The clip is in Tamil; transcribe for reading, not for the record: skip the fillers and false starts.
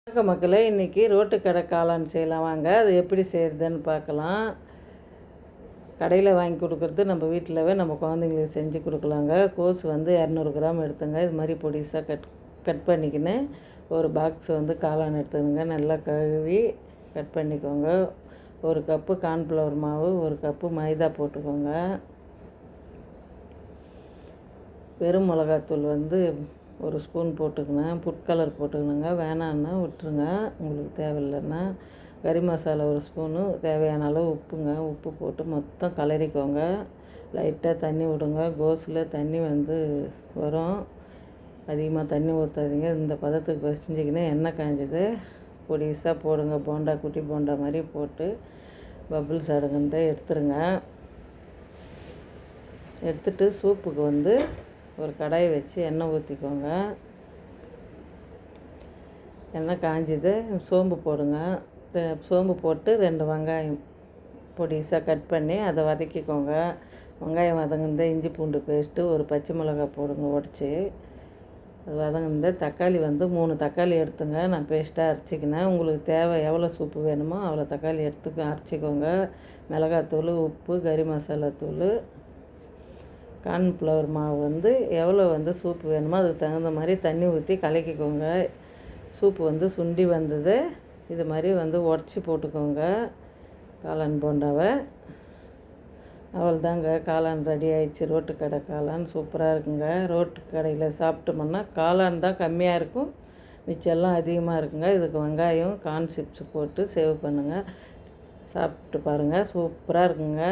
வணக்கம் மக்களே, இன்றைக்கி ரோட்டு கடை காளான் செய்யலாம் வாங்க. அது எப்படி செய்கிறதுன்னு பார்க்கலாம். கடையில் வாங்கி கொடுக்குறது நம்ம வீட்டிலவே நம்ம குழந்தைங்களுக்கு செஞ்சு கொடுக்கலாங்க. கோஸ் 200 கிராம் எடுத்துங்க. இது மாதிரி பொடிசாக கட் பண்ணிக்கின்னு ஒரு பாக்ஸ் காளான் எடுத்துக்கோங்க. நல்லா கழுவி கட் பண்ணிக்கோங்க. ஒரு கப்பு கார்ன்ஃப்ளவர் மாவு, ஒரு கப்பு மைதா போட்டுக்கோங்க. வெறும் மிளகாத்தூள் ஒரு ஸ்பூன் போட்டுக்கணும். ஃபுட் கலர் போட்டுக்கணுங்க. வேணான்னா விட்டுருங்க, உங்களுக்கு தேவையில்லைன்னா. கறி மசாலா ஒரு ஸ்பூனு, தேவையான அளவு உப்புங்க. உப்பு போட்டு மொத்தம் கலரிக்கோங்க. லைட்டாக தண்ணி விடுங்க. கோஸில் தண்ணி வரும். அதிகமாக தண்ணி ஊற்றாதீங்க. இந்த பதத்துக்கு பசிஞ்சிக்கின்னு எண்ணெய் காய்ஞ்சது பொடிசாக போடுங்க. போண்டா, குட்டி போண்டா மாதிரி போட்டு பபிள்ஸ் அடங்குனதை எடுத்துருங்க. எடுத்துட்டு சூப்புக்கு ஒரு கடாயை வச்சு எண்ணெய் ஊற்றிக்கோங்க. எண்ணெய் காய்ஞ்சது, சோம்பு போடுங்க. சோம்பு போட்டு 2 வெங்காயம் பொடிசாக கட் பண்ணி அதை வதக்கிக்கோங்க. வெங்காயம் வதங்குந்த இஞ்சி பூண்டு பேஸ்ட்டு, ஒரு பச்சை மிளகாய் போடுங்க உடச்சி. அது வதங்குந்த தக்காளி 3 தக்காளி எடுத்துங்க. நான் பேஸ்ட்டாக அரைச்சிக்கினேன். உங்களுக்கு தேவை எவ்வளோ சூப்பு வேணுமோ அவ்வளோ தக்காளி அரைச்சிக்கோங்க. மிளகாத்தூள், உப்பு, கறி மசாலா தூள், கார்ன்ஃப்ளவர் மாவு எவ்வளோ சூப்பு வேணுமோ அதுக்கு தகுந்த மாதிரி தண்ணி ஊற்றி கலக்கிக்கோங்க. சூப்பு சுண்டி வந்தது இது மாதிரி உடச்சி போட்டுக்கோங்க காளான் போண்டாவை. அவ்வளோதாங்க, காளான் ரெடி ஆயிடுச்சு. ரோட்டு கடை காளான் சூப்பராக இருக்குங்க. ரோட்டு கடையில் சாப்பிட்டோம்னா காளான் தான் கம்மியாக இருக்கும், மிச்செல்லாம் அதிகமாக இருக்குங்க. இதுக்கு வெங்காயம், கார்ன் சிப்ஸ் போட்டு சேவ் பண்ணுங்கள். சாப்பிட்டு பாருங்கள், சூப்பராக இருக்குங்க.